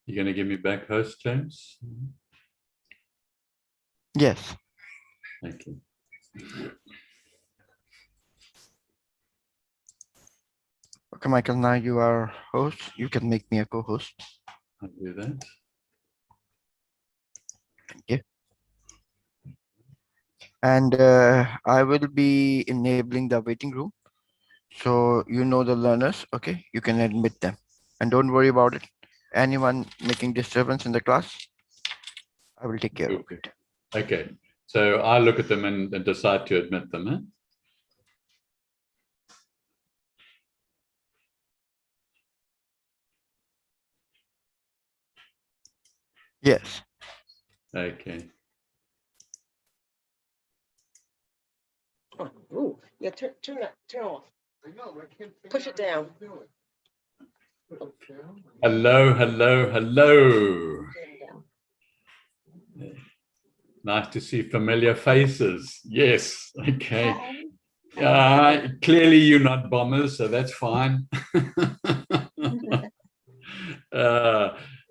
You're going to give me back host, James? Yes. Thank you. Okay, Michael, now you are host. You can make me a co-host. I'll do that. Thank you. And I will be enabling the waiting room. So you know the learners, okay? You can admit them. And don't worry about it. Anyone making disturbance in the class, I will take care of it. Okay. So I look at them and decide to admit them, eh? Yes. Okay. Oh, yeah, turn off. Push it down. Hello, hello, hello. Nice to see familiar faces. Yes. Okay. Clearly you're not bombers, so that's fine.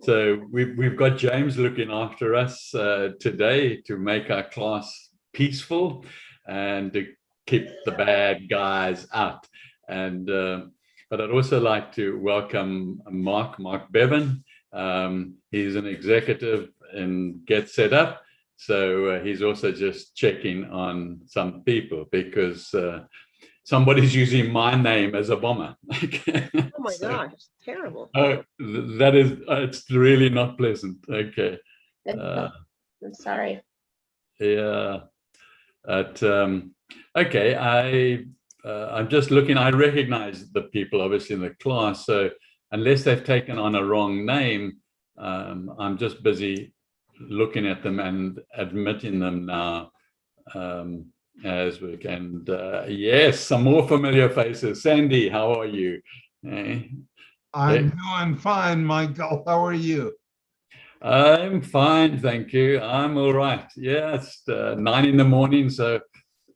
So we've got James looking after us today to make our class peaceful and to keep the bad guys out. And but I'd also like to welcome Mark Bevan. He's an executive in Get Set Up. So he's also just checking on some people because somebody's using my name as a bomber. Oh my gosh, it's terrible. Oh, that is, it's really not pleasant. Okay. I'm sorry. Yeah. Okay. I'm just looking. I recognize the people obviously in the class. So unless they've taken on a wrong name, I'm just busy looking at them and admitting them now. As we can, yes, some more familiar faces. Sandy, how are you? I'm doing fine, Michael. How are you? I'm fine, thank you. I'm all right. Yeah, it's 9 in the morning, so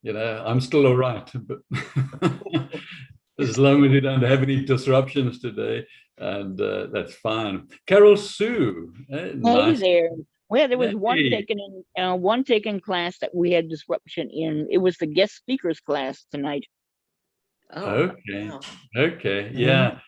you know I'm still all right. But as long as we don't have any disruptions today, and that's fine. Carol Sue, Hey there. Well, there was Hey. one taken class that we had disruption in. It was the guest speakers class tonight. Oh, Okay. wow. Okay. Yeah.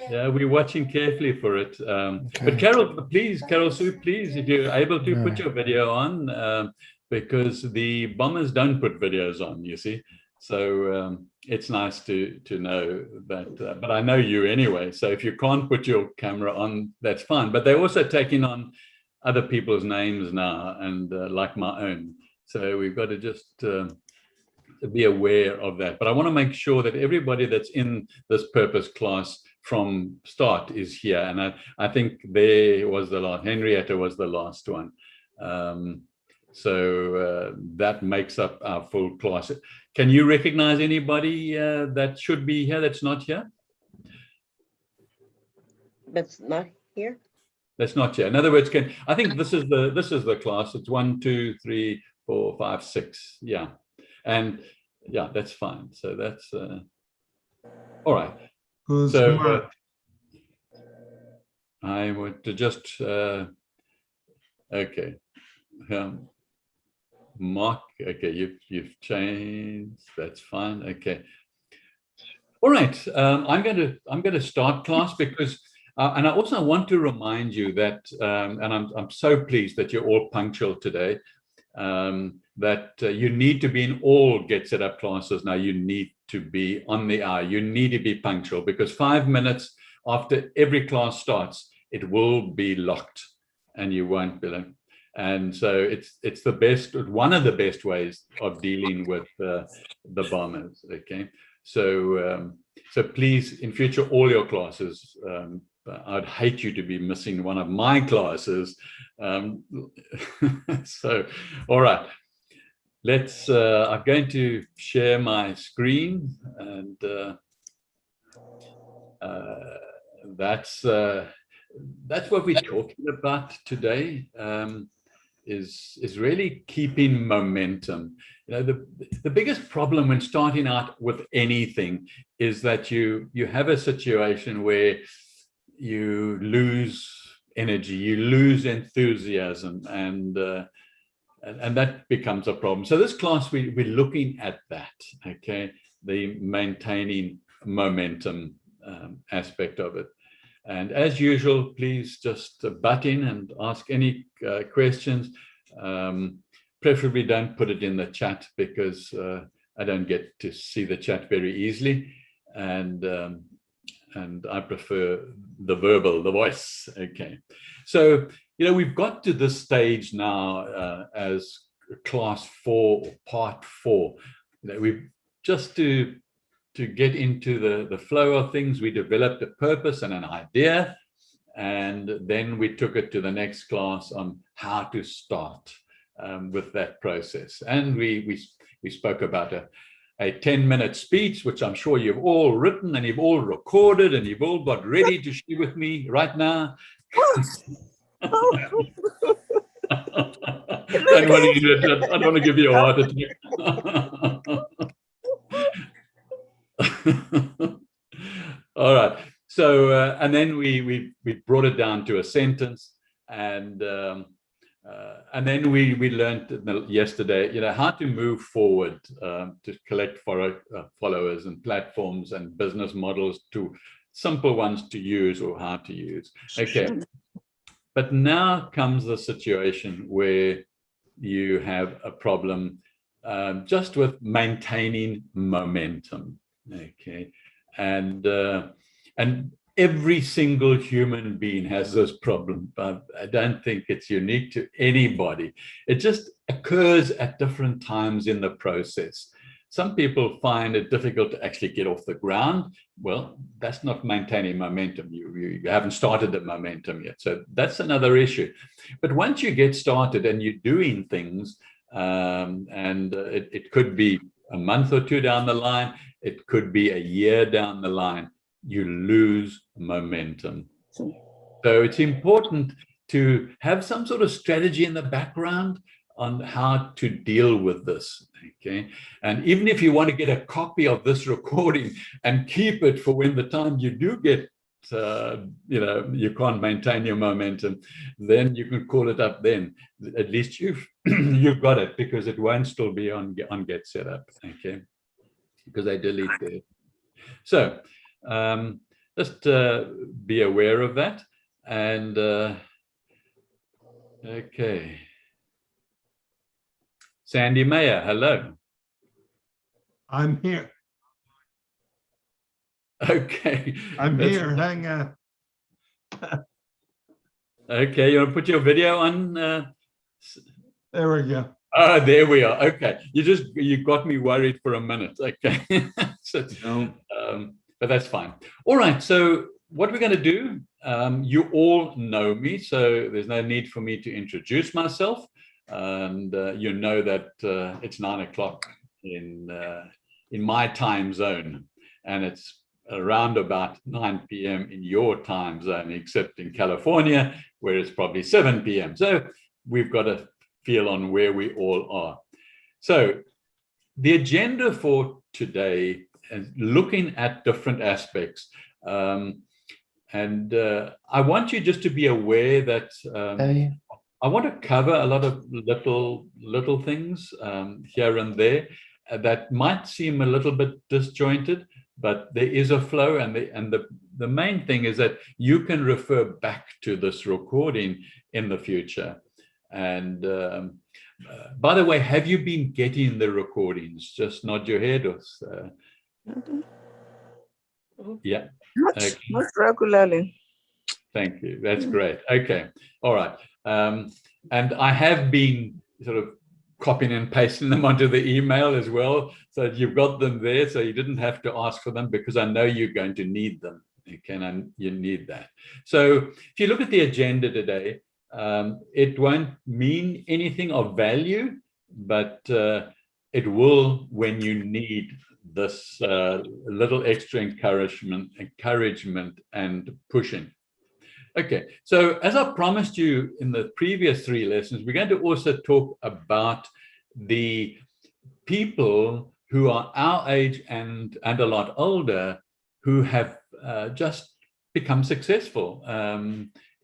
Yeah, we're watching carefully for it. Okay. But Carol Sue, please, if you're able to put your video on, because the bombers don't put videos on, you see. So it's nice to know that. But I know you anyway. So if you can't put your camera on, that's fine. But they're also taking on other people's names now, and like my own. So we've got to just be aware of that. But I want to make sure that everybody that's in this purpose class from start is here. And I think there was the last, Henrietta was the last one. So that makes up our full class. Can you recognize anybody that should be here that's not here? That's not here? That's not here. In other words, I think this is the class. It's 1, 2, 3, 4, 5, 6. Yeah. And yeah, that's fine. So that's all right. Who's So Mark? I would just okay. Mark, okay, you've changed. That's fine. Okay. All right. I'm going to start class because and I also want to remind you that and I'm so pleased that you're all punctual today. That you need to be in all Get Set Up classes now. You need to be on the hour. You need to be punctual because 5 minutes after every class starts, it will be locked and you won't be like. And so it's the best, one of the best ways of dealing with the bombers. Okay, so so please, in future, all your classes. I'd hate you to be missing one of my classes. So, all right. Let's. I'm going to share my screen, and that's what we're talking about today. Is really keeping momentum. You know, the biggest problem when starting out with anything is that you have a situation where you lose energy, you lose enthusiasm, and that becomes a problem. So this class, we're looking at that, okay, the maintaining momentum aspect of it. And as usual, please just butt in and ask any questions. Preferably don't put it in the chat, because I don't get to see the chat very easily. And I prefer the verbal, the voice. Okay. So, we've got to this stage now as class 4, part 4. We've just to get into the flow of things, we developed a purpose and an idea, and then we took it to the next class on how to start with that process. And we spoke about a 10-minute speech, which I'm sure you've all written and you've all recorded and you've all got ready to share with me right now. I don't want to give you a heart attack. All right. So, and then we brought it down to a sentence, and then we learned yesterday, how to move forward to collect followers and platforms and business models, to simple ones to use or how to use. Okay. But now comes the situation where you have a problem just with maintaining momentum. Okay. And every single human being has this problem, but I don't think it's unique to anybody. It just occurs at different times in the process. Some people find it difficult to actually get off the ground. Well, that's not maintaining momentum. You haven't started the momentum yet. So that's another issue. But once you get started and you're doing things, and it could be a month or two down the line, it could be a year down the line, you lose momentum. So it's important to have some sort of strategy in the background on how to deal with this, okay? And even if you want to get a copy of this recording and keep it for when the time you do get, you can't maintain your momentum, then you can call it up then. At least you've got it, because it won't still be on Get Set Up, okay? Because they delete it. So just be aware of that. And okay. Sandy Mayer, hello. I'm here. Okay. I'm here. Hang on. Okay, you want to put your video on? There we go. Oh, there we are. Okay, you got me worried for a minute. Okay, so, but that's fine. All right. So what we're going to do, you all know me, so there's no need for me to introduce myself. And you know that it's 9 o'clock in my time zone, and it's around about 9 p.m. in your time zone, except in California, where it's probably 7 p.m. So we've got a feel on where we all are. So the agenda for today is looking at different aspects. And I want you just to be aware that I want to cover a lot of little things here and there that might seem a little bit disjointed, but there is a flow, and the main thing is that you can refer back to this recording in the future. And by the way, have you been getting the recordings? Just nod your head. Or yeah. Okay. Not regularly. Thank you. That's great. Okay. All right. And I have been sort of copying and pasting them onto the email as well, so you've got them there, so you didn't have to ask for them, because I know you're going to need them. Okay, and you need that. So if you look at the agenda today, it won't mean anything of value, but it will when you need this little extra encouragement and pushing. Okay, so as I promised you in the previous 3 lessons, we're going to also talk about the people who are our age and a lot older, who have just become successful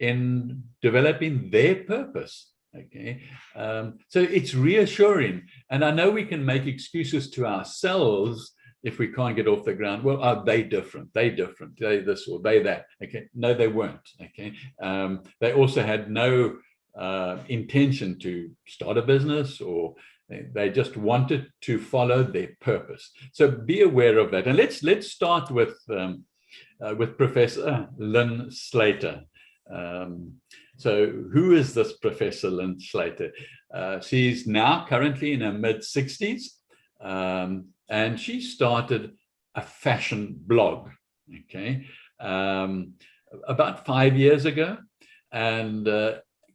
in developing their purpose. Okay, so it's reassuring. And I know we can make excuses to ourselves if we can't get off the ground. Well, are they different? They different. They this or they that. Okay, no, they weren't. Okay, they also had no intention to start a business, or they just wanted to follow their purpose. So be aware of that. And let's start with Professor Lynn Slater. So who is this Professor Lynn Slater? She's now currently in her mid-60s, and she started a fashion blog, okay, about 5 years ago. And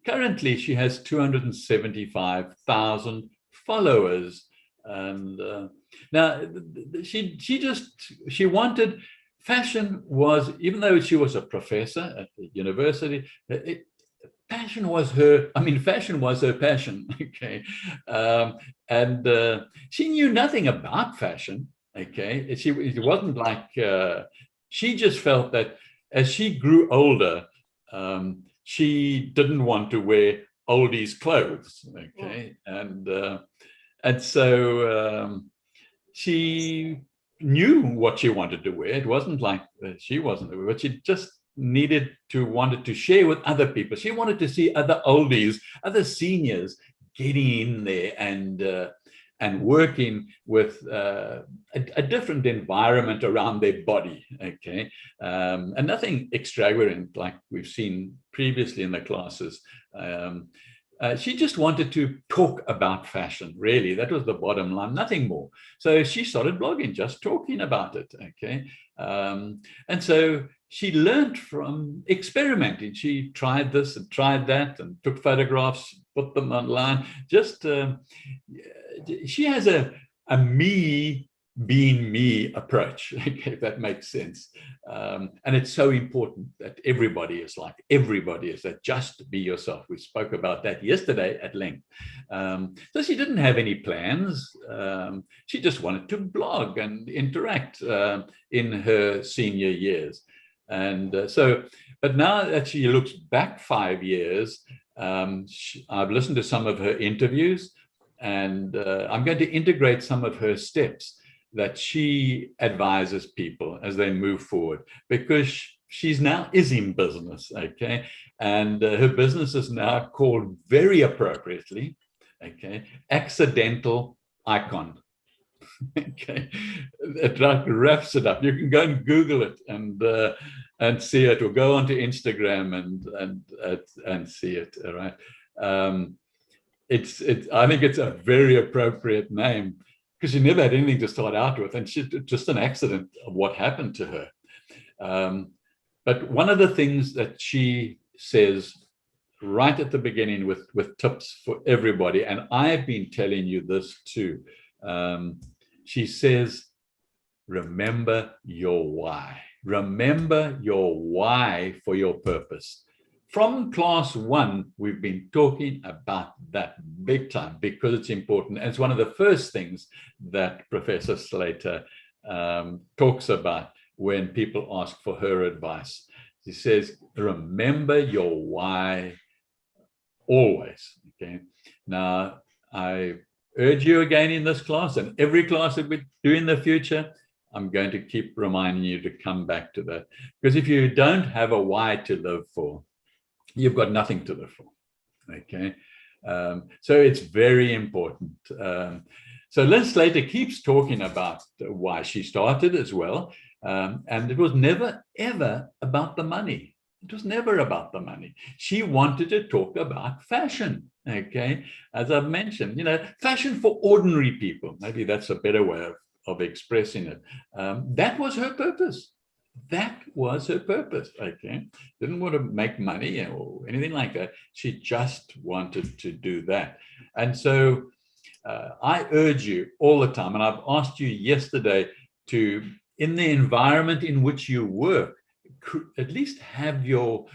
currently she has 275,000 followers. And now she wanted, fashion was, even though she was a professor at the university, fashion was her passion, okay? And she knew nothing about fashion, okay? It wasn't like, she just felt that as she grew older, she didn't want to wear oldies clothes, okay? And so she knew what she wanted to wear. It wasn't like she wasn't, but she just wanted to share with other people. She wanted to see other oldies, other seniors getting in there and working with a different environment around their body, okay? And nothing extravagant like we've seen previously in the classes. She just wanted to talk about fashion, really. That was the bottom line, nothing more. So she started blogging, just talking about it, okay? And so she learned from experimenting. She tried this and tried that and took photographs, put them online. Just, she has a me being me approach, okay, if that makes sense. And it's so important that everybody is that, just be yourself. We spoke about that yesterday at length. So she didn't have any plans. She just wanted to blog and interact in her senior years. And but now that she looks back 5 years, I've listened to some of her interviews, and I'm going to integrate some of her steps that she advises people as they move forward, because she's now is in business, okay? And her business is now called, very appropriately, okay, Accidental Icon. Okay, it wraps it up. You can go and Google it and see it, or go onto Instagram and see it. All right, I think it's a very appropriate name, because she never had anything to start out with, and she's just an accident of what happened to her. But one of the things that she says right at the beginning with tips for everybody, and I've been telling you this too, she says, remember your why. Remember your why for your purpose. From class 1, we've been talking about that big time, because it's important. And it's one of the first things that Professor Slater talks about when people ask for her advice. She says, remember your why always, okay? Now, I urge you again in this class, and every class that we do in the future, I'm going to keep reminding you to come back to that. Because if you don't have a why to live for, you've got nothing to live for, okay? So it's very important. So Lynn Slater keeps talking about why she started as well. And it was never, ever about the money. It was never about the money. She wanted to talk about fashion, okay? As I've mentioned, you know, fashion for ordinary people. Maybe that's a better way of expressing it. That was her purpose. That was her purpose, okay? Didn't want to make money or anything like that. She just wanted to do that. And so I urge you all the time, and I've asked you yesterday to, in the environment in which you work, at least have your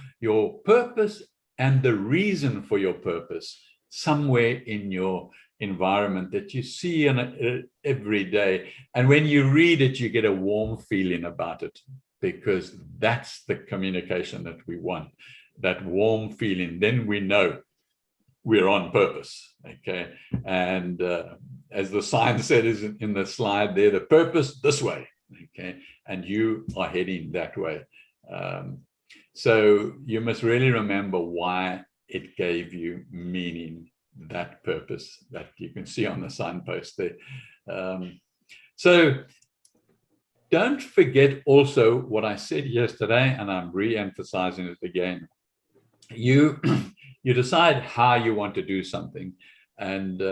purpose and the reason for your purpose somewhere in your environment that you see every day. And when you read it, you get a warm feeling about it, because that's the communication that we want. that warm feeling, then we know we're on purpose. Okay. And as the sign said is in the slide there, the purpose this way. Okay. And you are heading that way. So you must really remember why it gave you meaning, that purpose that you can see on the signpost there. So don't forget also what I said yesterday, and I'm re-emphasizing it again. You decide how you want to do something, and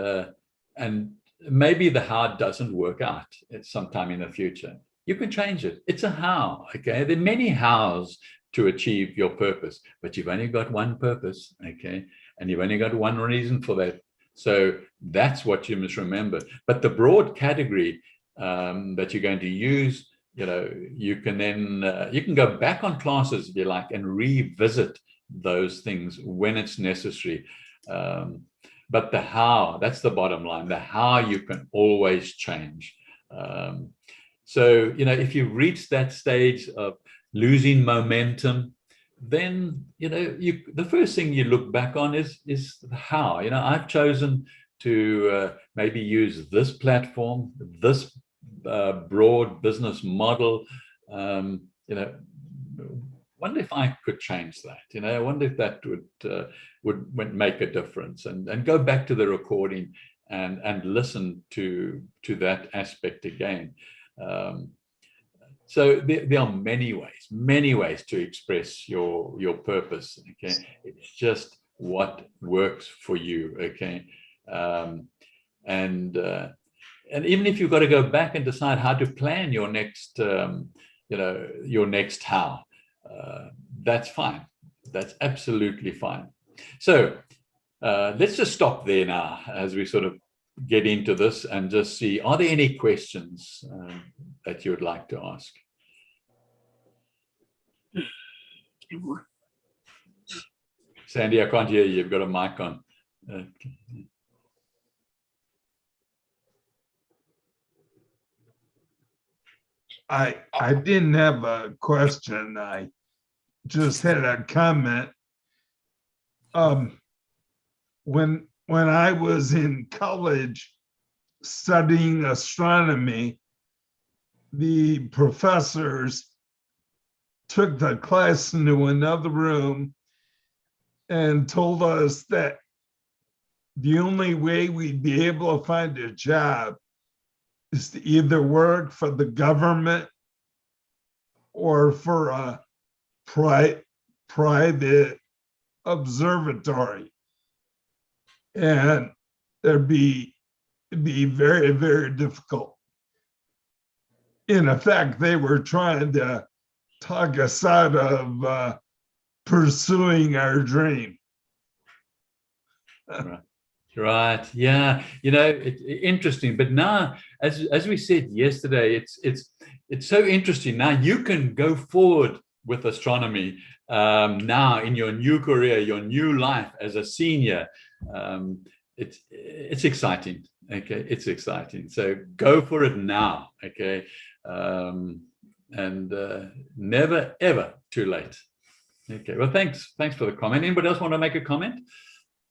maybe the how doesn't work out at some time in the future. You can change it. It's a how. Okay, there are many hows to achieve your purpose, but you've only got one purpose. Okay, and you've only got one reason for that. So that's what you must remember. But the broad category that you're going to use, you can then you can go back on classes if you like and revisit those things when it's necessary. But the how, that's the bottom line. The how you can always change. So if you reach that stage of losing momentum, then the first thing you look back on is the how. I've chosen to maybe use this platform, this broad business model. Wonder if I could change that. I wonder if that would make a difference, and go back to the recording and listen to that aspect again. So there are many ways to express your purpose. Okay, it's just what works for you. Okay, and even if you've got to go back and decide how to plan your next, your next how, that's fine. That's absolutely fine. So let's just stop there now as we sort of get into this and just see, are there any questions that you would like to ask? Sandy, I can't hear you. You've got a mic on. I didn't have a question. I just had a comment. When I was in college studying astronomy, the professors took the class into another room and told us that the only way we'd be able to find a job is to either work for the government or for a private observatory. And it'd be very, very difficult. In effect, they were trying to talk us out of pursuing our dream. Right. Yeah. It's interesting. But now, as we said yesterday, it's so interesting. Now you can go forward with astronomy now in your new career, your new life as a senior. It's exciting. Okay, it's exciting. So go for it now. Okay, and never ever too late. Okay. Well, thanks for the comment. Anybody else want to make a comment?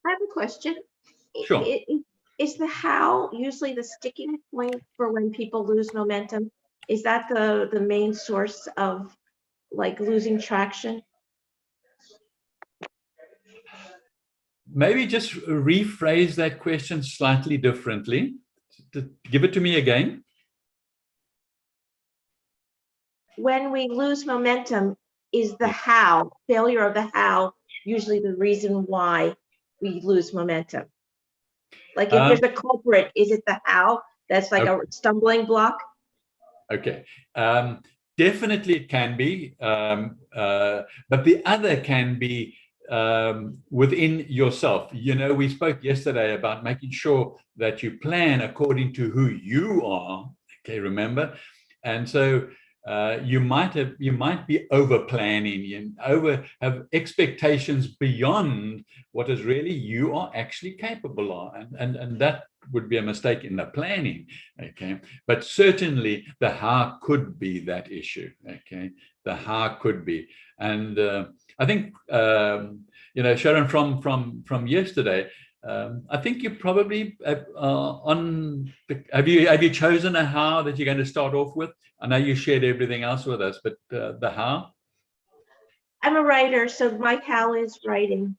I have a question. Sure. Is the how usually the sticking point for when people lose momentum? Is that the main source of like losing traction? Maybe just rephrase that question slightly differently. Give it to me again. When we lose momentum, is the how, failure of the how, usually the reason why we lose momentum? Like if there's a culprit, is it the how that's like a stumbling block? Okay. Definitely it can be, but the other can be within yourself. We spoke yesterday about making sure that you plan according to who you are. Okay, remember? And so you might be over planning and have expectations beyond what is really you are actually capable of, and that would be a mistake in the planning, okay? But certainly the how could be that issue, okay? The how could be. And I think, you know, Sharon, from yesterday, I think you probably have you chosen a how that you're going to start off with? I know you shared everything else with us, but the how? I'm a writer, so my how is writing.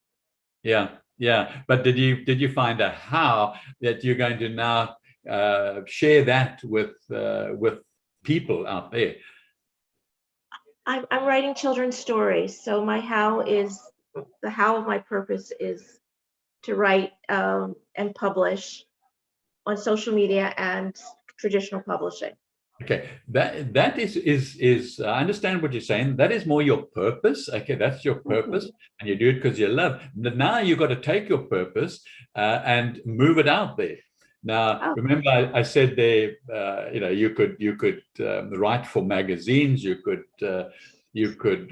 Yeah, yeah. But did you find a how that you're going to now share that with people out there? I'm writing children's stories, so my how is, the how of my purpose is to write and publish on social media and traditional publishing. Okay, that is I understand what you're saying. That is more your purpose. Okay, that's your purpose, and you do it because you love. But now you've got to take your purpose and move it out there. Now, remember, I said there, you know, you could write for magazines. You could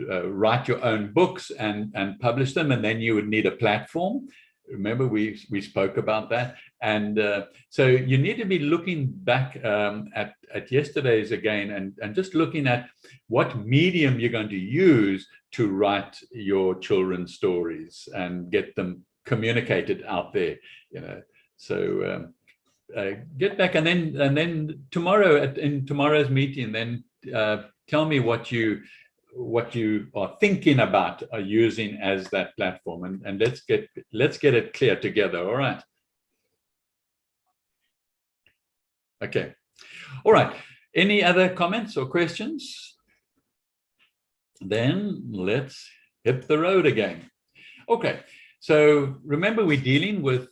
write your own books and publish them, and then you would need a platform. Remember, we spoke about that. And so you need to be looking back at yesterday's again and just looking at what medium you're going to use to write your children's stories and get them communicated out there, you know. So get back, and then tomorrow in tomorrow's meeting, then tell me what you are thinking about using as that platform, and let's get it clear together. All right. Okay. All right. Any other comments or questions? Then let's hit the road again. Okay. So remember, we're dealing with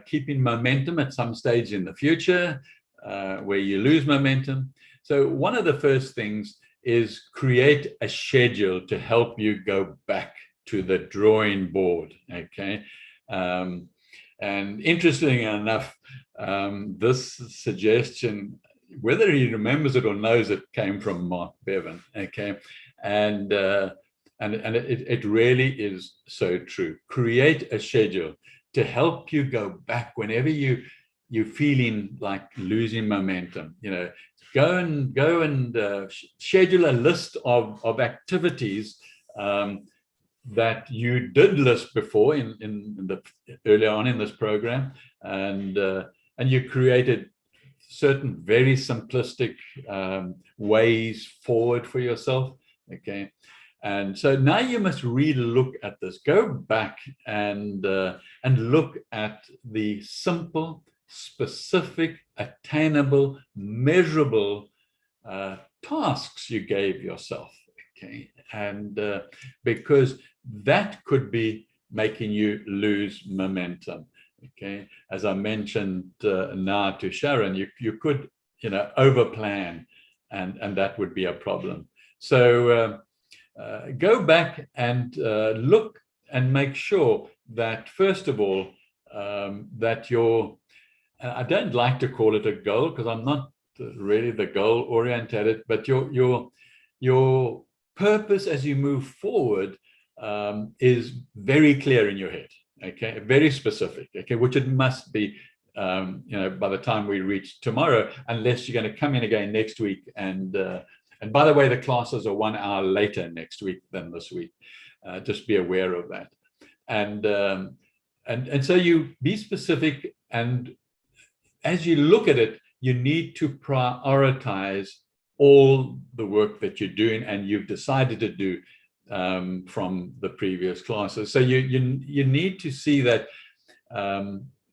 keeping momentum at some stage in the future where you lose momentum. So one of the first things is create a schedule to help you go back to the drawing board, okay? And interestingly enough, this suggestion, whether he remembers it or knows it, came from Mark Bevan, okay? And it really is so true. Create a schedule to help you go back whenever you're feeling like losing momentum. You know, go and schedule a list of activities that you did list before earlier on in this program, and you created certain very simplistic ways forward for yourself. Okay. And so now you must really look at this. Go back and look at the simple, specific, attainable, measurable tasks you gave yourself. Okay, and because that could be making you lose momentum. Okay, as I mentioned now to Sharon, you could, you know, overplan, and that would be a problem. So go back and look and make sure that, first of all, that your, I don't like to call it a goal because I'm not really the goal oriented, but your purpose as you move forward is very clear in your head, okay, very specific, okay, which it must be, you know, by the time we reach tomorrow, unless you're going to come in again next week. And by the way, the classes are 1 hour later next week than this week. Just be aware of that. And so you be specific, and as you look at it, you need to prioritize all the work that you're doing and you've decided to do from the previous classes. So you need to see that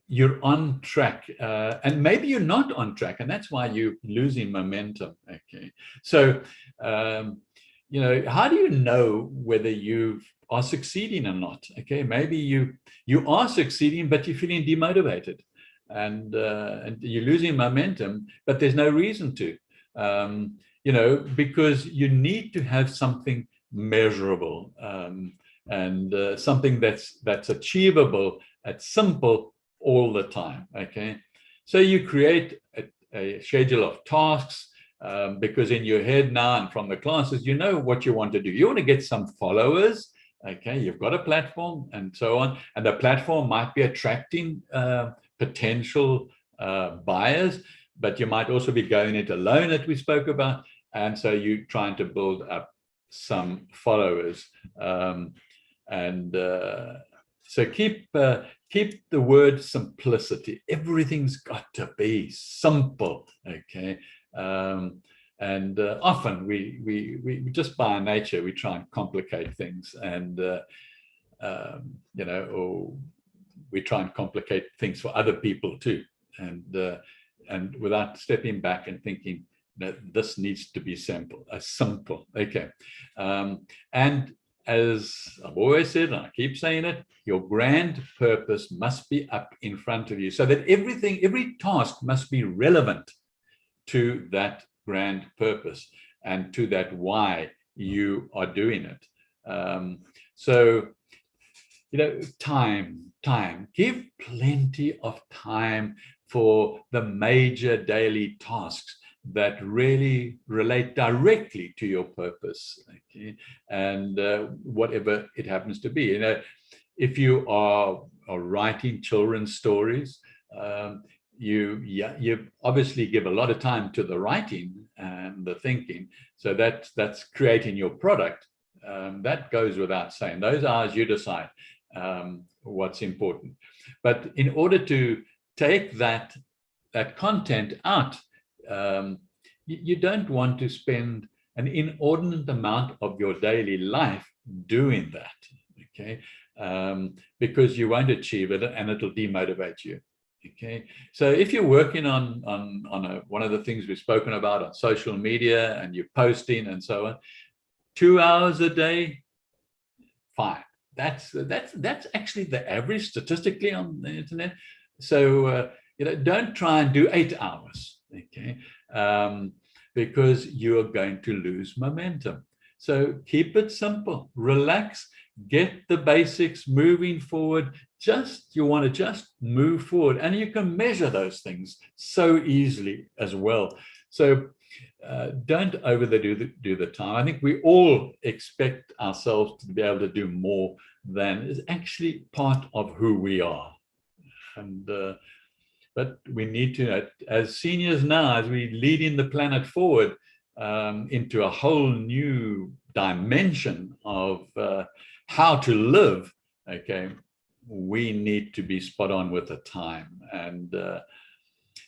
you're on track, and maybe you're not on track, and that's why you're losing momentum. Okay, so you know, how do you know whether you are succeeding or not? Okay, maybe you are succeeding, but you're feeling demotivated, and you're losing momentum, but there's no reason to, you know, because you need to have something measurable, and something that's achievable, that's simple all the time. Okay, so you create a schedule of tasks, because in your head now and from the classes, you know what you want to do. You want to get some followers. Okay, you've got a platform and so on, and the platform might be attracting potential buyers, but you might also be going it alone that we spoke about. And so you're trying to build up some followers. So keep the word simplicity. Everything's got to be simple, okay? Often we just by nature, we try and complicate things, and or we try and complicate things for other people too, and without stepping back and thinking that this needs to be simple, okay. And as I've always said, and I keep saying it, your grand purpose must be up in front of you, so that every task must be relevant to that grand purpose and to that why you are doing it. So, time, give plenty of time for the major daily tasks that really relate directly to your purpose, okay? And whatever it happens to be. If you are writing children's stories, you obviously give a lot of time to the writing and the thinking, so that's creating your product. That goes without saying. Those hours you decide what's important. But in order to take that content out, you don't want to spend an inordinate amount of your daily life doing that, okay? Because you won't achieve it and it'll demotivate you, okay? So if you're working on one of the things we've spoken about on social media, and you're posting and so on, 2 hours a day, fine. That's actually the average statistically on the internet. So don't try and do 8 hours, okay? Because you are going to lose momentum. So keep it simple, relax, get the basics moving forward. You want to just move forward, and you can measure those things so easily as well. So don't overdo the time. I think we all expect ourselves to be able to do more than is actually part of who we are. And but we need to, as seniors now, as we leading the planet forward into a whole new dimension of how to live, okay, we need to be spot on with the time. And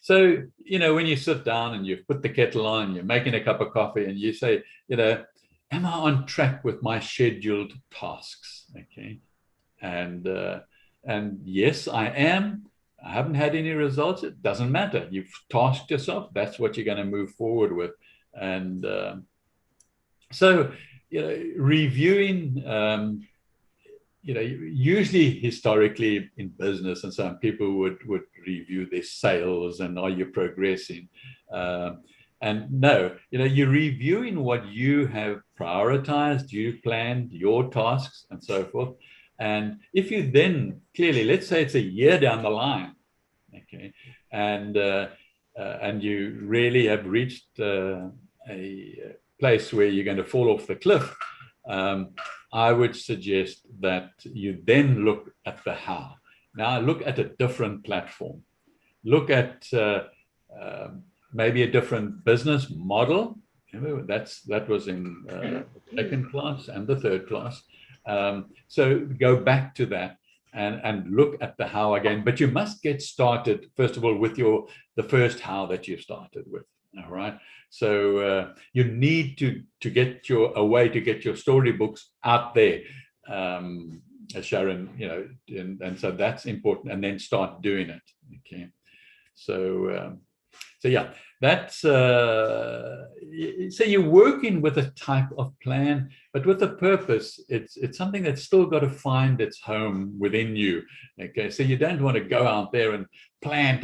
so, when you sit down and you've put the kettle on, you're making a cup of coffee, and you say, am I on track with my scheduled tasks? Okay. And yes, I am. I haven't had any results. It doesn't matter. You've tasked yourself. That's what you're going to move forward with. And so, reviewing, usually historically in business and so on, people would review their sales and are you progressing? And no, you're reviewing what you have prioritized, you planned, your tasks and so forth. And if you then clearly, let's say it's a year down the line, okay, and you really have reached a place where you're going to fall off the cliff, I would suggest that you then look at the how. Now look at a different platform. Look at maybe a different business model. That was in the second class and the third class. So go back to that and look at the how again. But you must get started, first of all, with the first how that you started with. All right. So you need to get a way to get your storybooks out there, Sharon, and so that's important, and then start doing it. Okay. So yeah, that's so you're working with a type of plan, but with a purpose. It's something that's still got to find its home within you. Okay, so you don't want to go out there and plan,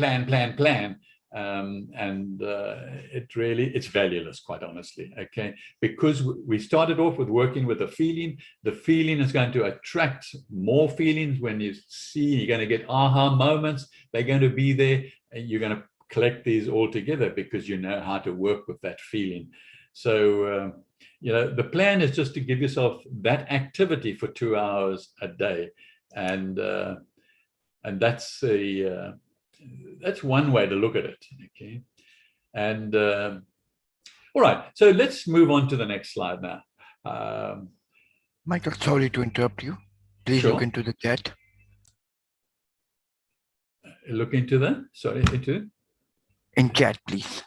and it's valueless, quite honestly. Okay, because we started off with working with a feeling. The feeling is going to attract more feelings. When you see, you're going to get aha moments. They're going to be there, and you're going to collect these all together because you know how to work with that feeling. So the plan is just to give yourself that activity for 2 hours a day, and that's that's one way to look at it. Okay. And all right, so let's move on to the next slide now. Michael, sorry to interrupt you. Please Sure. look into the chat. Look into the, sorry, into? In chat, please.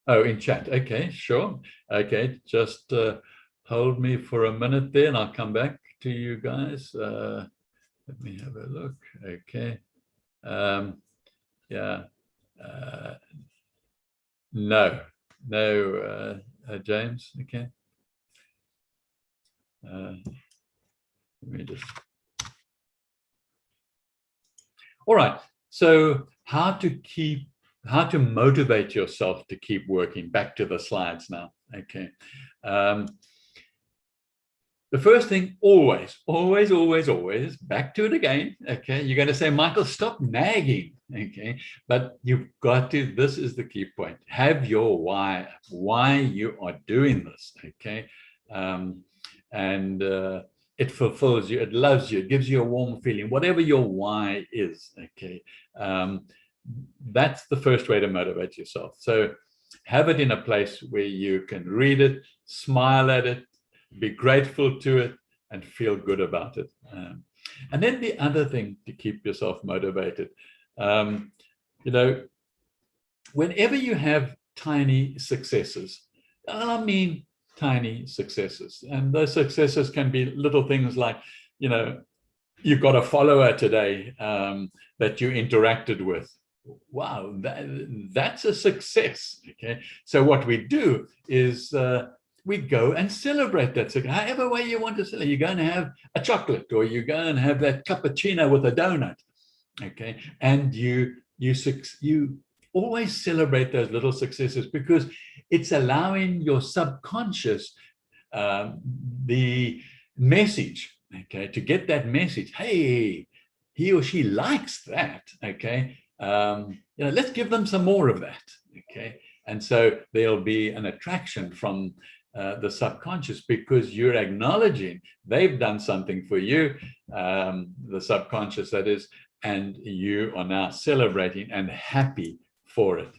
Oh, in chat. Okay, sure. Okay, just hold me for a minute there and I'll come back to you guys. Let me have a look. Okay. Yeah. No, James. Okay. Let me just. All right. So how to motivate yourself to keep working. Back to the slides now. Okay. The first thing, always, back to it again. Okay. You're going to say, Michael, stop nagging. Okay. But you've got to, this is the key point. Have your why you are doing this. Okay. It fulfills you, it loves you, it gives you a warm feeling, whatever your why is. Okay. That's the first way to motivate yourself. So have it in a place where you can read it, smile at it, be grateful to it, and feel good about it. And then the other thing to keep yourself motivated, whenever you have tiny successes, I mean tiny successes, and those successes can be little things like, you've got a follower today that you interacted with. Wow, that's a success. Okay, so what we do is we go and celebrate that success. However way you want to celebrate, you're going to have a chocolate, or you're going to have that cappuccino with a donut. Okay, and you always celebrate those little successes, because it's allowing your subconscious the message, okay, to get that message. Hey, he or she likes that. Okay, let's give them some more of that. Okay, and so there'll be an attraction from the subconscious, because you're acknowledging they've done something for you, the subconscious that is, and you are now celebrating and happy for it.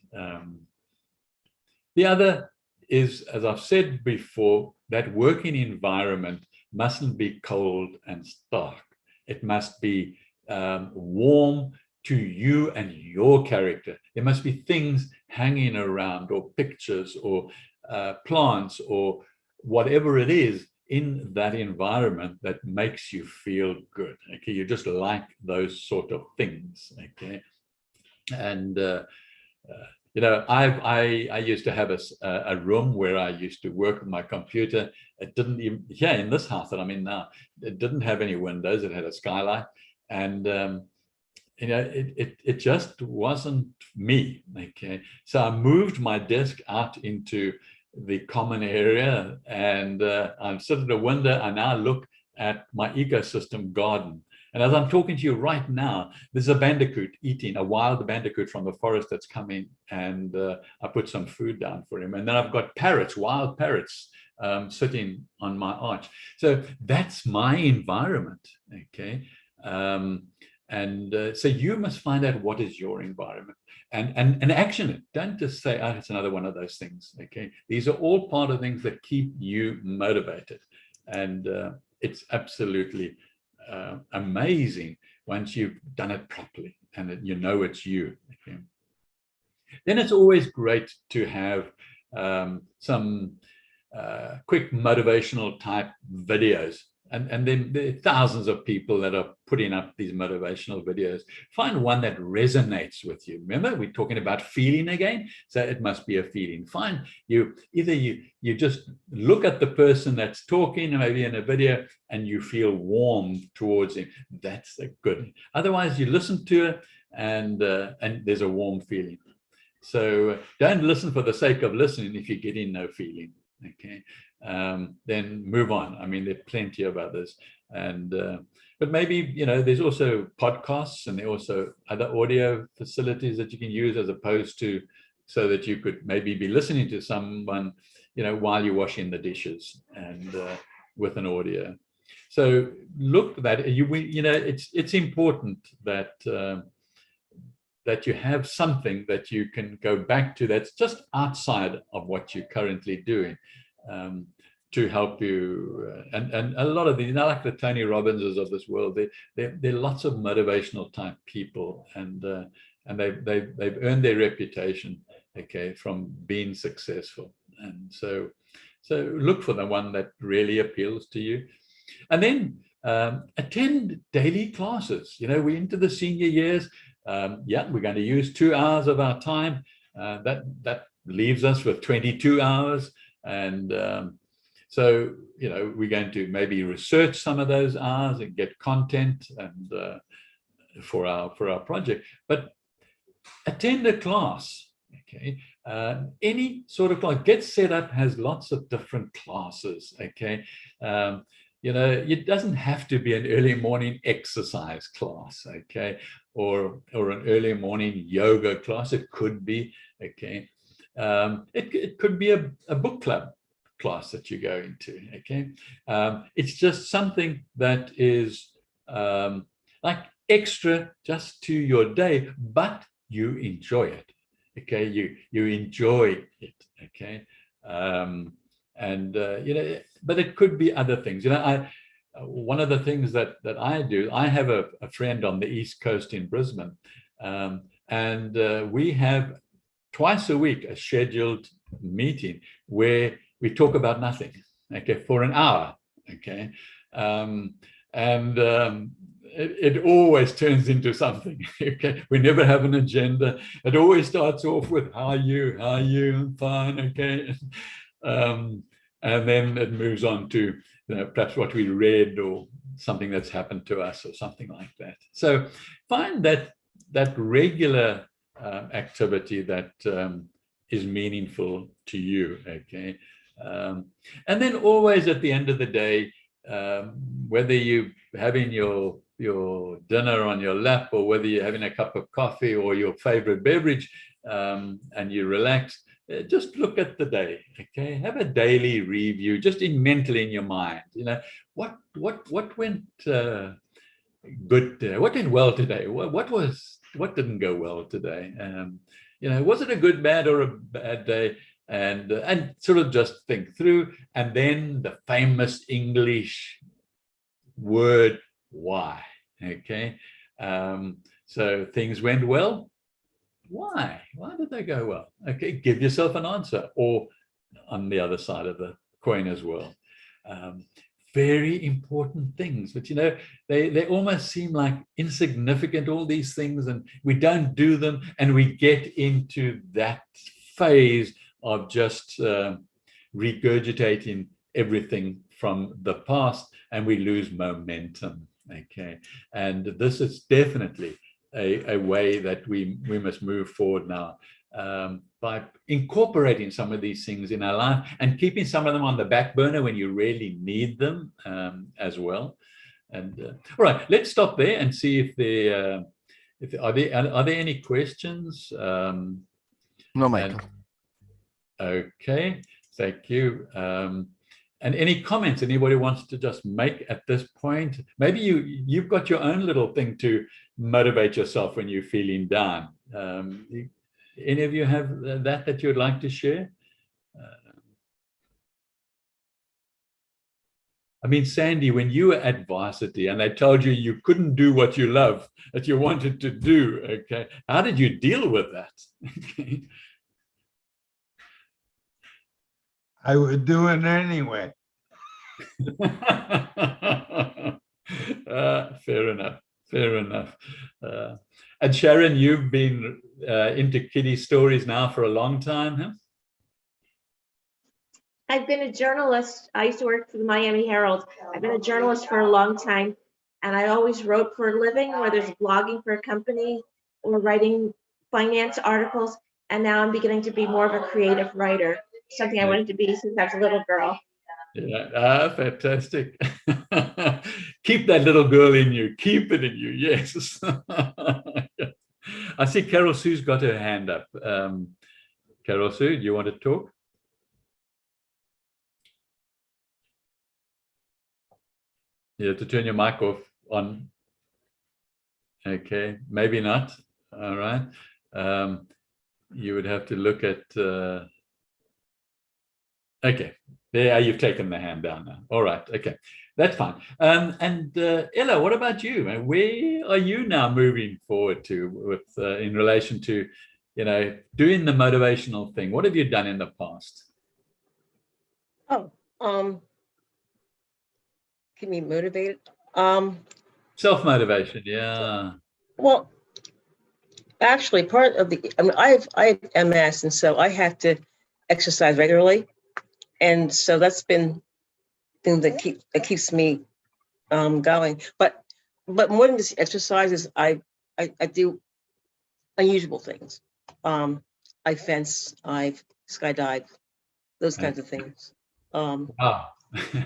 The other is, as I've said before, that working environment mustn't be cold and stark. It must be warm to you and your character. There must be things hanging around, or pictures, or plants, or whatever it is in that environment that makes you feel good. Okay, you just like those sort of things. Okay, and I used to have a room where I used to work with my computer. It didn't even, here in this house that I'm in now, it didn't have any windows. It had a skylight, and it just wasn't me. Okay, so I moved my desk out into the common area, and I'm sitting at a window. I now look at my ecosystem garden. And as I'm talking to you right now, there's a bandicoot eating, a wild bandicoot from the forest that's coming, and I put some food down for him. And then I've got parrots, wild parrots, sitting on my arch. So that's my environment, okay? So you must find out what is your environment, and action it. Don't just say, oh, it's another one of those things, okay? These are all part of things that keep you motivated. And it's absolutely amazing once you've done it properly and you know it's you. Okay? Then it's always great to have some quick motivational type videos. And then there are thousands of people that are putting up these motivational videos. Find one that resonates with you. Remember, we're talking about feeling again. So it must be a feeling. Find you just look at the person that's talking, maybe in a video, and you feel warm towards him. That's a good. Otherwise, you listen to it, and there's a warm feeling. So don't listen for the sake of listening if you're getting no feeling. Okay. Then move on. I mean, there are plenty of others, but maybe there's also podcasts, and there are also other audio facilities that you can use, as opposed to, so that you could maybe be listening to someone while you're washing the dishes, and with an audio. So look at that. It's important that that you have something that you can go back to that's just outside of what you're currently doing, to help you. And a lot of these, like the Tony Robbinses of this world, they're lots of motivational type people, and they've earned their reputation, okay, from being successful. And so look for the one that really appeals to you, and then attend daily classes. We're into the senior years. Yeah, we're going to use 2 hours of our time. That leaves us with 22 hours. And so, we're going to maybe research some of those hours and get content and for our project. But attend a class, okay? Any sort of class. Get Set Up has lots of different classes, okay? It doesn't have to be an early morning exercise class, okay, or an early morning yoga class. It could be, okay. It could be a book club class that you're going to, okay. It's just something that is like extra just to your day, but you enjoy it, okay. You enjoy it, okay. But it could be other things. One of the things that I do, I have a friend on the East Coast in Brisbane, and we have twice a week a scheduled meeting where we talk about nothing, okay, for an hour, okay, it always turns into something, okay. We never have an agenda. It always starts off with how are you? I'm fine, okay. And then it moves on to perhaps what we read or something that's happened to us or something like that. So find that regular activity that is meaningful to you, okay. And then always at the end of the day, whether you're having your dinner on your lap or whether you're having a cup of coffee or your favorite beverage, and you relax, just look at the day, okay. Have a daily review, just mentally in your mind. What went good? What went well today? What didn't go well today? Was it a good, bad, or a bad day? And sort of just think through, and then the famous English word why, okay. So things went well. Why did they go well? Okay, give yourself an answer, or on the other side of the coin as well. Very important things, but they almost seem like insignificant, all these things, and we don't do them, and we get into that phase of just regurgitating everything from the past, and we lose momentum, okay. And this is definitely a way that we must move forward now, by incorporating some of these things in our life and keeping some of them on the back burner when you really need them, as well. And all right, let's stop there and see if are there any questions? No, Michael. Okay, thank you. And any comments anybody wants to just make at this point? Maybe you've got your own little thing to motivate yourself when you're feeling down. Any of you have that you'd like to share? I mean, Sandy, when you were at varsity and they told you you couldn't do what you love, that you wanted to do, okay, how did you deal with that? I would do it anyway. Fair enough. And Sharon, you've been into kiddie stories now for a long time, huh? I've been a journalist. I used to work for the Miami Herald. I've been a journalist for a long time, and I always wrote for a living, whether it's blogging for a company or writing finance articles. And now I'm beginning to be more of a creative writer, something I wanted to be since I was a little girl. Yeah, fantastic. Keep that little girl in you. Keep it in you. Yes. I see Carol Sue's got her hand up. Carol Sue, do you want to talk? You have to turn your mic off on. Okay, maybe not. All right. You would have to look at. Okay, there you've taken the hand down now. All right, okay, that's fine. And Ella, what about you? Where are you now moving forward to with in relation to, doing the motivational thing? What have you done in the past? Oh, keep me motivated. Self-motivation, yeah. Well, actually, part of I have MS, and so I have to exercise regularly, and so that's been thing that keeps me going. But more than just exercises, I do unusual things. I fence, I skydive, those kinds of things. Wow.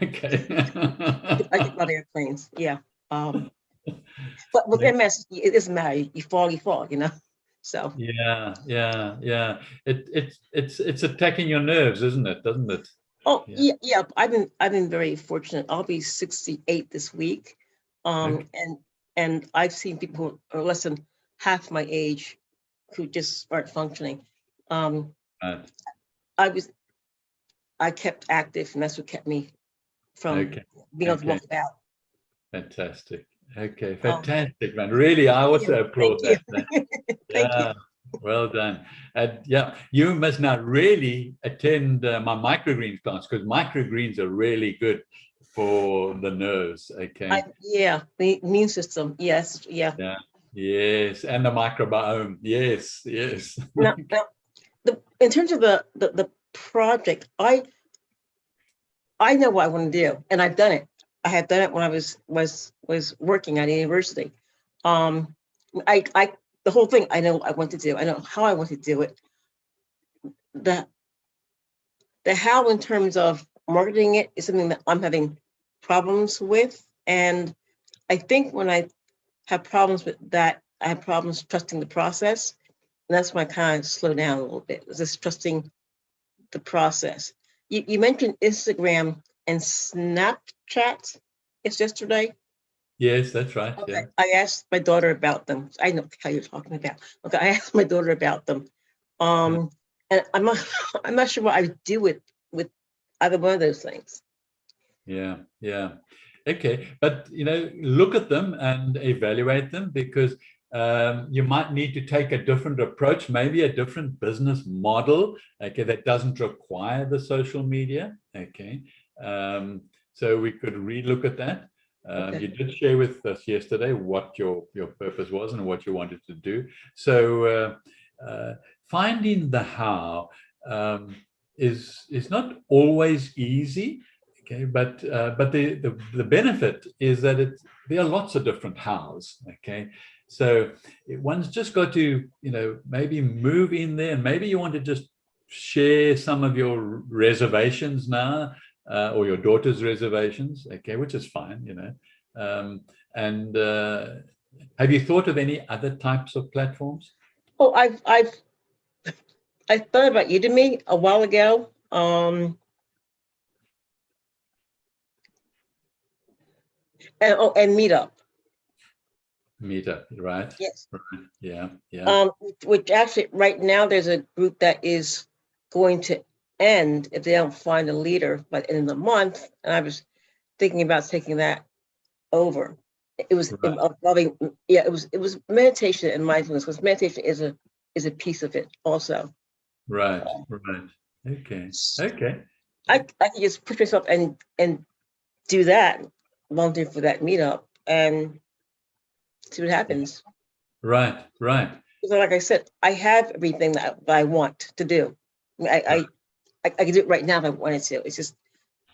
Okay. I think about airplanes, yeah. But with MS, it doesn't matter. You fall, So Yeah. It's attacking your nerves, isn't it? Doesn't it? oh yeah. I've been very fortunate. I'll be 68 this week. Okay. And I've seen people who are less than half my age who just aren't functioning. Right. I kept active, and that's what kept me from Okay. being able to walk about. Fantastic. Okay, fantastic, man. Really, I also applaud Thank that. you. Thank you. Well done. And yeah, you must now really attend my microgreens class, because microgreens are really good for the nerves. Okay. The immune system. Yes. Yeah. Yeah. Yes, and the microbiome. Yes. Now, in terms of the project, I know what I want to do, and I've done it. I have done it when I was working at a university. The whole thing I know I want to do. I know how I want to do it. The how in terms of marketing it is something that I'm having problems with, and I think when I have problems with that, I have problems trusting the process, and that's when I kind of slow down a little bit. Just trusting the process. You mentioned Instagram and Snapchat. It's yesterday. Yes, that's right. Okay. Yeah. I asked my daughter about them. I know how you're talking about. Okay, I asked my daughter about them. And I'm not sure what I would do with either one of those things. Yeah. Okay, but look at them and evaluate them, because you might need to take a different approach, maybe a different business model, okay, that doesn't require the social media. Okay, so we could relook at that. Okay. You did share with us yesterday what your purpose was and what you wanted to do. So finding the how is not always easy. Okay, but the benefit is that there are lots of different hows. Okay, so one's just got to maybe move in there, and maybe you want to just share some of your reservations now, or your daughter's reservations. Okay, which is fine. And have you thought of any other types of platforms? Oh, I thought about Udemy a while ago. And Meetup. Meetup, right? Yes. Right. Yeah. Which actually right now there's a group that is going to end if they don't find a leader by the end of the month. And I was thinking about taking that over. It was Right. involving, it was meditation and mindfulness, because meditation is a piece of it also. Right. Okay. I can just push myself and do that, volunteer for that meetup and see what happens. Right. So like I said, I have everything that I want to do. I can do it right now if I wanted to. It's just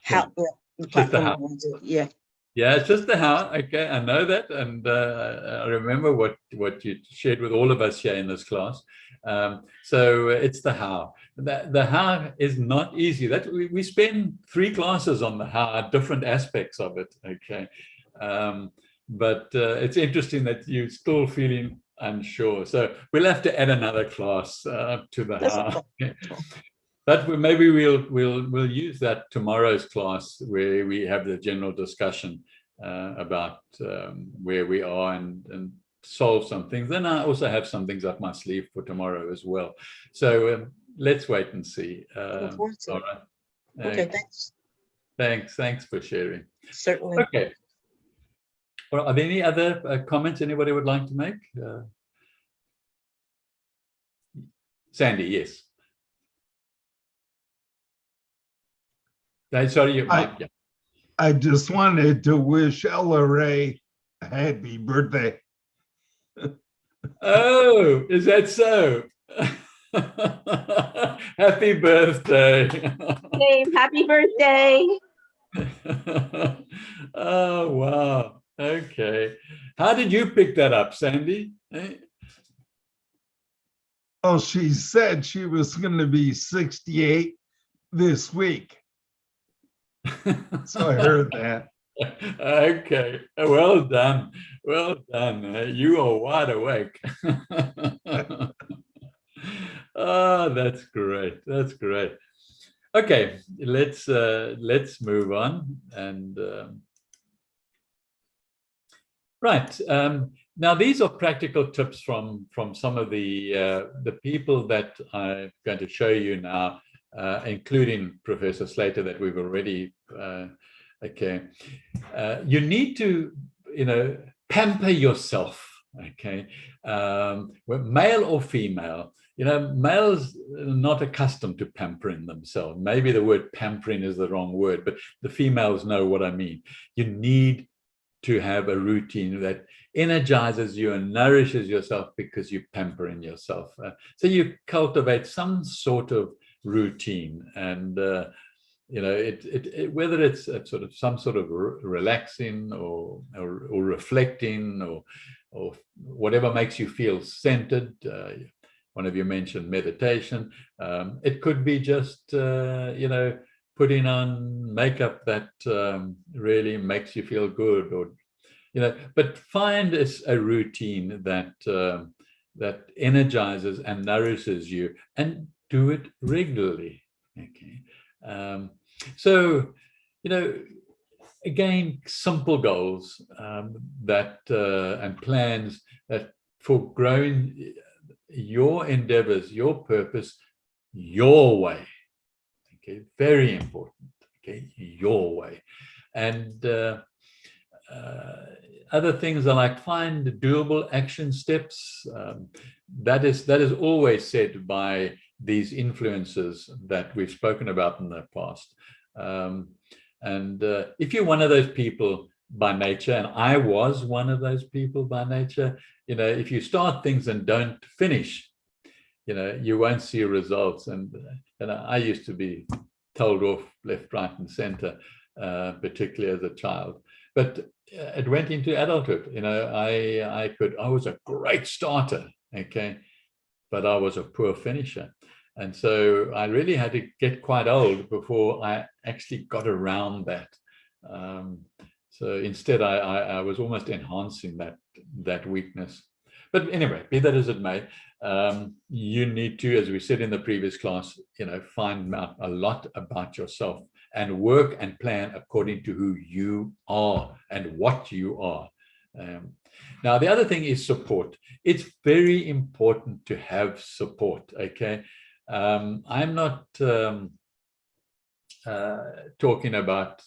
how the platform I want to do it. Yeah. Yeah, it's just the how. Okay, I know that, and I remember what you shared with all of us here in this class. So it's the how. The how is not easy. That we spend 3 classes on the how, different aspects of it. Okay, but it's interesting that you're still feeling unsure. So we'll have to add another class to the how. Okay. But maybe we'll use that tomorrow's class, where we have the general discussion about where we are and solve some things. Then I also have some things up my sleeve for tomorrow as well. So let's wait and see. Looking forward to All it. right. Okay, thanks. Thanks for sharing. Certainly. Okay. Well, are there any other comments anybody would like to make? Sandy, yes. Sorry, you might. Yeah. I just wanted to wish Ella Ray a happy birthday. Oh, is that so? Happy birthday. Dave, happy birthday. Oh, wow. Okay. How did you pick that up, Sandy? Oh, she said she was going to be 68 this week. So I heard that. Okay. Well done. Well done. You are wide awake. Oh, that's great. That's great. Okay, let's move on. And right. Now, these are practical tips from some of the people that I'm going to show you now, including Professor Slater that we've already. Okay, you need to, pamper yourself. Okay, male or female. Males are not accustomed to pampering themselves. Maybe the word pampering is the wrong word, but the females know what I mean. You need to have a routine that energizes you and nourishes yourself because you're pampering yourself. So you cultivate some sort of routine, and whether it's sort of some sort of relaxing or reflecting or whatever makes you feel centered. One of you mentioned meditation. It could be just putting on makeup that really makes you feel good, or but find a routine that energizes and nourishes you, and do it regularly. Okay. So, again, simple goals and plans that for growing your endeavors, your purpose, your way. Okay, very important. Okay, your way. And other things are like find doable action steps. That is always said by these influencers that we've spoken about in the past. And if you're one of those people by nature, and I was one of those people by nature, if you start things and don't finish, you won't see results. And I used to be told off left, right, and center, particularly as a child. But it went into adulthood. I was a great starter, okay, but I was a poor finisher. And so I really had to get quite old before I actually got around that. So instead, I was almost enhancing that weakness. But anyway, be that as it may, you need to, as we said in the previous class, find out a lot about yourself and work and plan according to who you are and what you are. Now, the other thing is support. It's very important to have support, okay? I'm not talking about,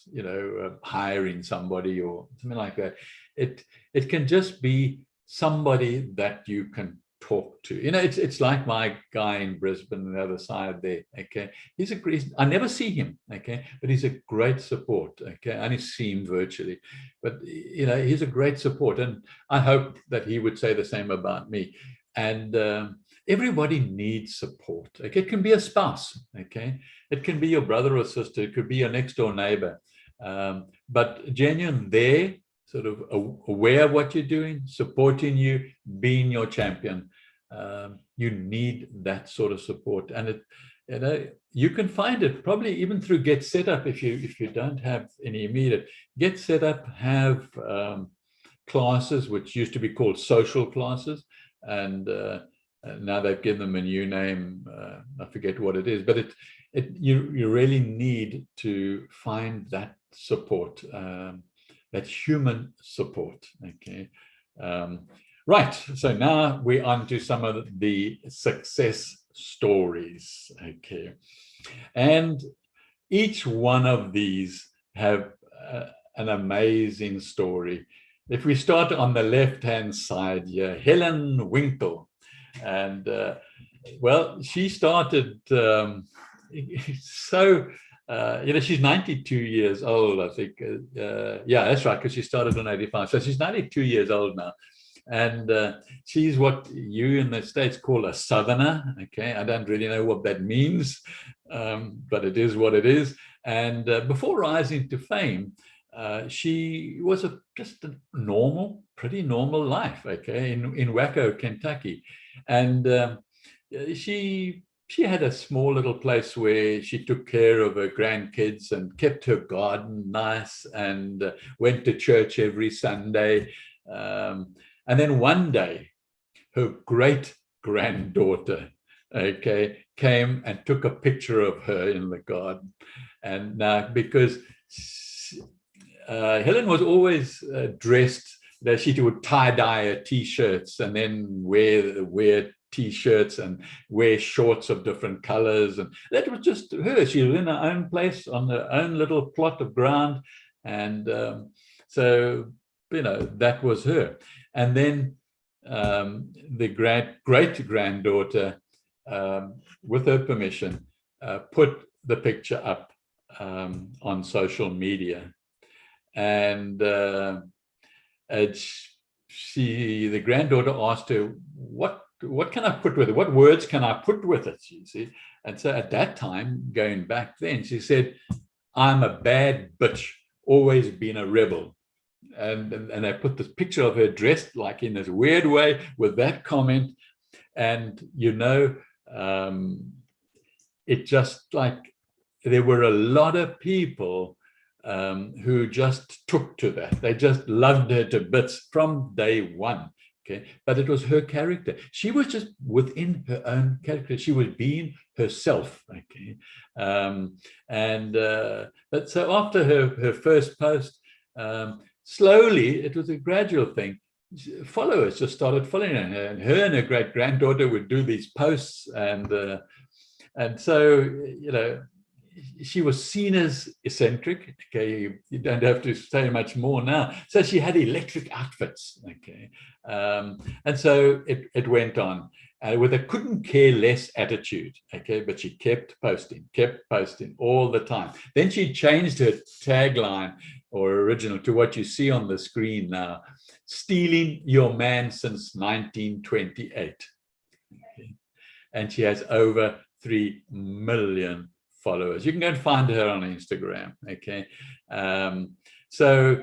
hiring somebody or something like that. It can just be somebody that you can talk to. It's like my guy in Brisbane on the other side there, okay? I never see him, okay? But he's a great support, okay? I only see him virtually. But, he's a great support. And I hope that he would say the same about me. And everybody needs support, okay? It can be a spouse, okay? It can be your brother or sister. It could be your next door neighbor. But genuine there, sort of aware of what you're doing, supporting you, being your champion. You need that sort of support, and you can find it probably even through Get Set Up. If you don't have any immediate, Get Set Up have classes which used to be called social classes, and now they've given them a new name. I forget what it is, but you really need to find that support. That human support, okay? Right. So now we're on to some of the success stories. Okay. And each one of these have an amazing story. If we start on the left-hand side here, Helen Winkle. And well, she started she's 92 years old, I think. Yeah, that's right, because she started in 85. So she's 92 years old now. And she's what you in the States call a Southerner. Okay, I don't really know what that means, but it is what it is. And before rising to fame, she was just a pretty normal life, okay, in Waco, Kentucky. And she had a small little place where she took care of her grandkids and kept her garden nice and went to church every Sunday. And then one day, her great-granddaughter, okay, came and took a picture of her in the garden. And because Helen was always dressed, that she would tie-dye her T-shirts and then wear T-shirts and wear shorts of different colors. And that was just her. She was in her own place on her own little plot of ground. And so, that was her. And then the great-granddaughter, with her permission, put the picture up on social media. And the granddaughter asked her, what can I put with it? What words can I put with it? You see? And so at that time, going back then, she said, "I'm a bad bitch, always been a rebel." And I put this picture of her dressed like in this weird way with that comment. And, it just like there were a lot of people who just took to that. They just loved her to bits from day one. Okay, but it was her character. She was just within her own character. She was being herself. Okay, but so after her first post, slowly, it was a gradual thing. Followers just started following her, and her great-granddaughter would do these posts, and so she was seen as eccentric. Okay, you don't have to say much more now. So she had electric outfits. Okay, and so it went on with a couldn't care less attitude. Okay, but she kept posting all the time. Then she changed her tagline or original to what you see on the screen now: "Stealing your man since 1928." Okay. And she has over 3 million followers. You can go and find her on Instagram. Okay, so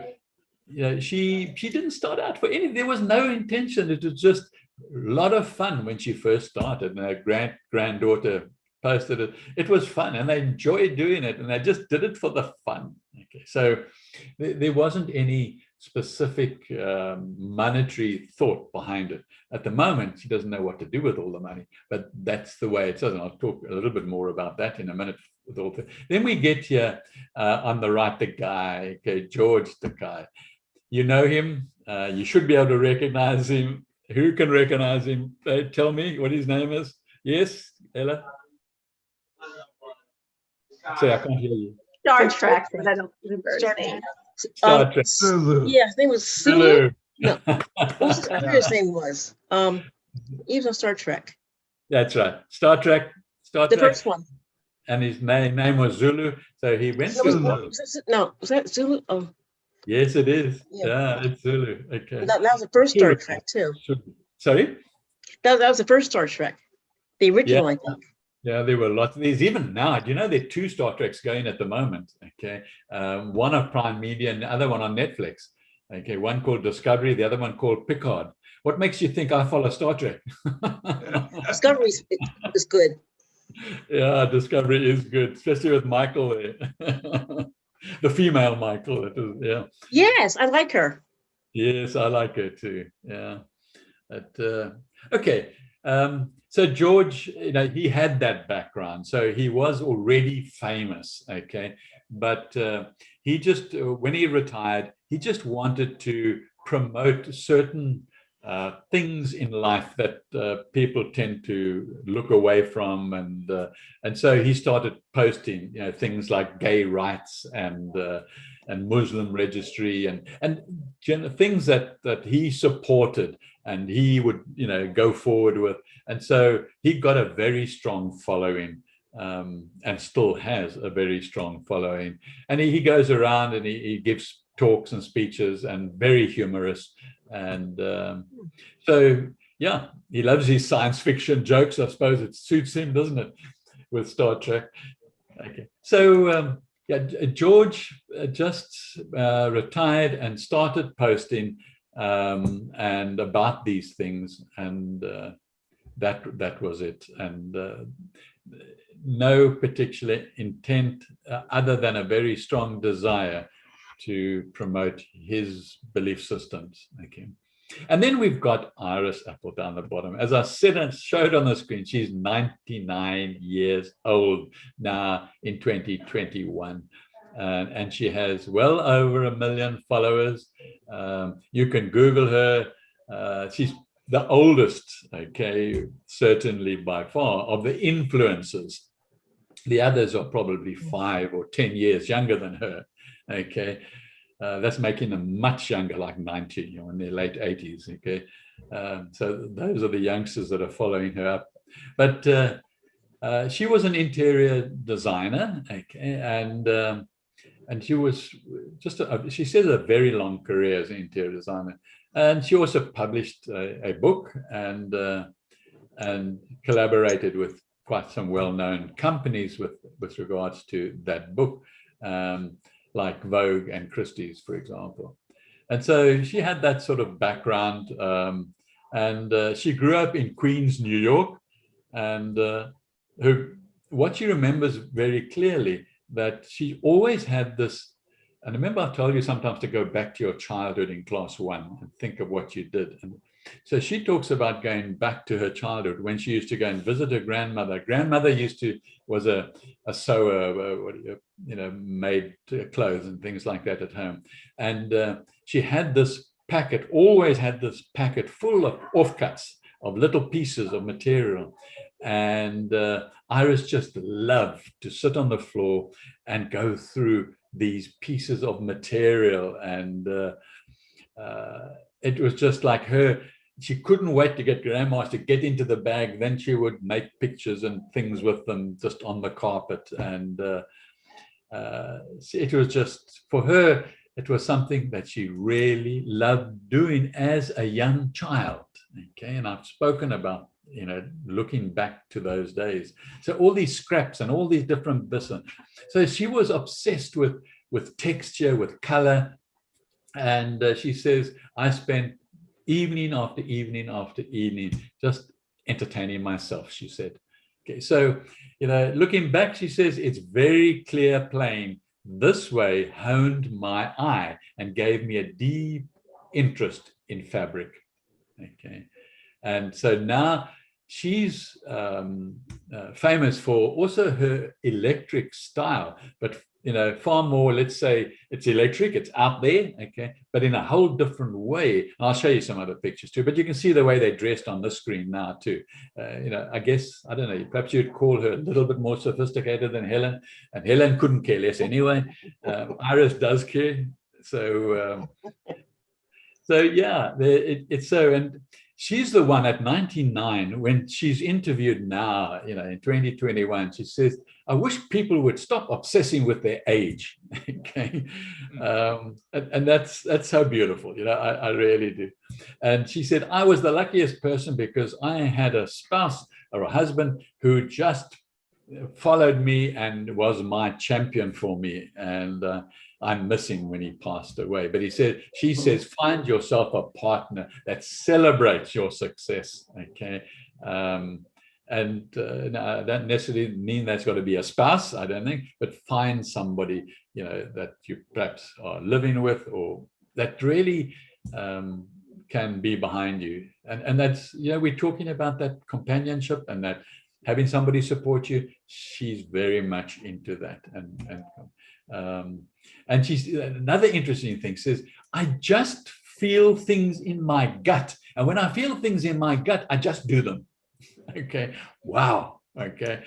she didn't start out for anything. There was no intention. It was just a lot of fun when she first started. And her granddaughter posted it. It was fun, and they enjoyed doing it, and they just did it for the fun. Okay, so there wasn't any specific monetary thought behind it. At the moment, she doesn't know what to do with all the money, but that's the way it is. And I'll talk a little bit more about that in a minute. Then we get here on the right, the guy, okay, George Takei. You know him. You should be able to recognize him. Who can recognize him? Tell me what his name is. Yes, Ella? Sorry, I can't hear you. Star Trek, but I don't remember his name. Star Trek. Sulu. Yeah, his name was Sulu. No, what was his name was? He was on Star Trek. That's right. Star Trek. The first one. And his name was Zulu. So he went to... Was that Zulu? Oh. Yes, it is. Yeah. Yeah, it's Zulu. Okay. That was the first Star Trek too. Sorry? That was the first Star Trek. The original, I think. Yeah, there were lots. There's even now, do you know, there are 2 Star Treks going at the moment? Okay. One on Prime Media and the other one on Netflix. Okay. One called Discovery, the other one called Picard. What makes you think I follow Star Trek? Discovery is good. Yeah, Discovery is good, especially with Michael there. The female Michael. It is, yeah. Yes, I like her. Yes, I like her too. Yeah. But, okay. So George, he had that background. So he was already famous. Okay. But he just, when he retired, he just wanted to promote certain things in life that people tend to look away from, and so he started posting, things like gay rights and Muslim registry and things that he supported and he would go forward with, and so he got a very strong following. And still has a very strong following, and he goes around and he gives talks and speeches, and very humorous. And so, yeah, he loves his science fiction jokes. I suppose it suits him, doesn't it, with Star Trek? Okay. So, yeah, George just retired and started posting and about these things, and that was it. And no particular intent other than a very strong desire to promote his belief systems. Okay. And then we've got Iris Apple down the bottom. As I said and showed on the screen, she's 99 years old now in 2021. And she has well over 1 million followers. You can Google her. She's the oldest, okay, certainly by far, of the influencers. The others are probably 5 or 10 years younger than her, okay. That's making them much younger, like 90, in their late 80s, okay. So those are the youngsters that are following her up. But she was an interior designer, okay, and she was just, she says, a very long career as an interior designer. And she also published a book and collaborated with quite some well-known companies with regards to that book. Like Vogue and Christie's, for example. And so she had that sort of background, and she grew up in Queens, New York, and what she remembers very clearly, that she always had this, and remember I told you sometimes to go back to your childhood in class 1 and think of what you did. And so she talks about going back to her childhood when she used to go and visit her grandmother. Grandmother was a sewer, made clothes and things like that at home. And she had this packet, always had this packet full of offcuts of little pieces of material. And Iris just loved to sit on the floor and go through these pieces of material, and it was just like her. She couldn't wait to get grandma to get into the bag. Then she would make pictures and things with them just on the carpet. And it was just, for her, it was something that she really loved doing as a young child. Okay, and I've spoken about, looking back to those days. So all these scraps and all these different bits. So she was obsessed with texture, with color. And she says, I spent evening after evening after evening just entertaining myself, she said. Okay, so, looking back, she says, it's very clear, plain. This way honed my eye and gave me a deep interest in fabric. Okay, and so now she's famous for also her electric style, but far more, let's say it's electric, it's out there, okay, but in a whole different way. And I'll show you some other pictures too, but you can see the way they're dressed on this screen now too. I guess, I don't know, perhaps you'd call her a little bit more sophisticated than Helen, and Helen couldn't care less anyway. Iris does care. So yeah, it's so, and she's the one at 99, when she's interviewed now, in 2021, she says, I wish people would stop obsessing with their age. Okay. And that's so beautiful. I really do. And she said, I was the luckiest person because I had a spouse or a husband who just followed me and was my champion for me. And I'm missing when he passed away. But she says, find yourself a partner that celebrates your success. Okay. And I don't necessarily mean that's got to be a spouse, I don't think, but find somebody, that you perhaps are living with, or that really can be behind you. And that's, we're talking about that companionship and that having somebody support you. She's very much into that. And she's, another interesting thing, says, I just feel things in my gut And when I feel things in my gut, I just do them. Okay. Wow. Okay.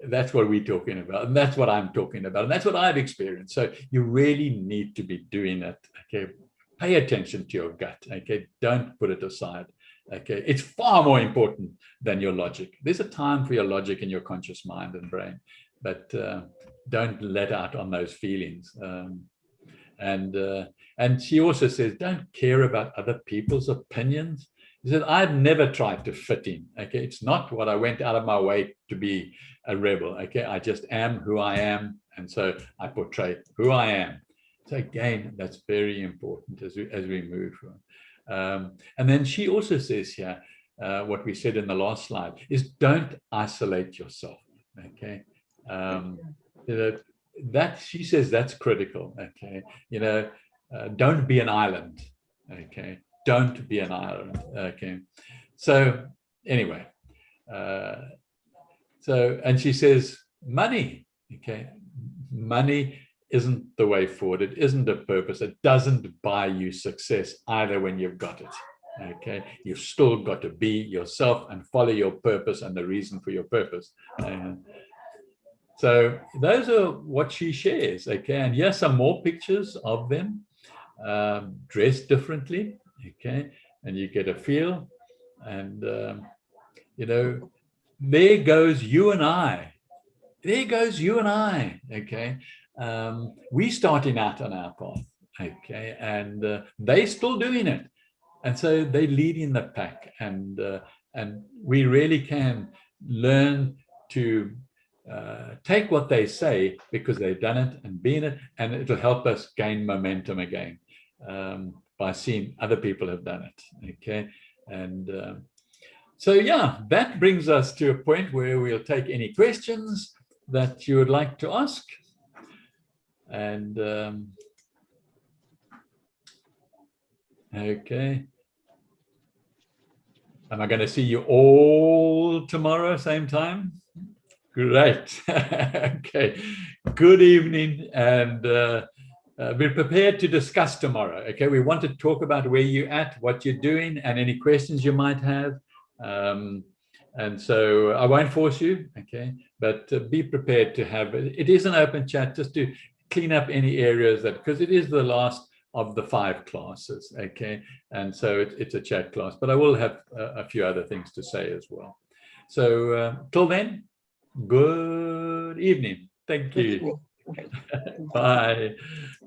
That's what we're talking about. And that's what I'm talking about. And that's what I've experienced. So you really need to be doing it. Okay. Pay attention to your gut. Okay. Don't put it aside. Okay. It's far more important than your logic. There's a time for your logic in your conscious mind and brain, but don't let out on those feelings. And she also says, don't care about other people's opinions. She said, I've never tried to fit in. Okay, it's not what I went out of my way to be a rebel. Okay, I just am who I am, and so I portray who I am. So again, that's very important as we move on. And then she also says here, what we said in the last slide is, don't isolate yourself. Okay, that she says that's critical. Okay, don't be an island. Okay, don't be an island. Okay, so anyway, and she says money. Okay, money isn't the way forward. It isn't a purpose. It doesn't buy you success either when you've got it. Okay, you've still got to be yourself and follow your purpose and the reason for your purpose. So those are what she shares. Okay, and here's some more pictures of them dressed differently. Okay, and you get a feel, and there goes you and I. There goes you and I. Okay, we starting out on our path. Okay, and they still doing it, and so they leading the pack, and we really can learn to take what they say because they've done it and been it, and it'll help us gain momentum again by seeing other people have done it. Okay, and so yeah, that brings us to a point where we'll take any questions that you would like to ask. And okay, am I going to see you all tomorrow, same time? Great. Okay, good evening, and we're prepared to discuss tomorrow. Okay, we want to talk about where you're at, what you're doing, and any questions you might have. And so I won't force you, okay, but be prepared to have it is an open chat just to clean up any areas that, because it is the last of the 5 classes, okay, and so it's a chat class, but I will have a few other things to say as well. So till then, good evening. Thank you. Bye.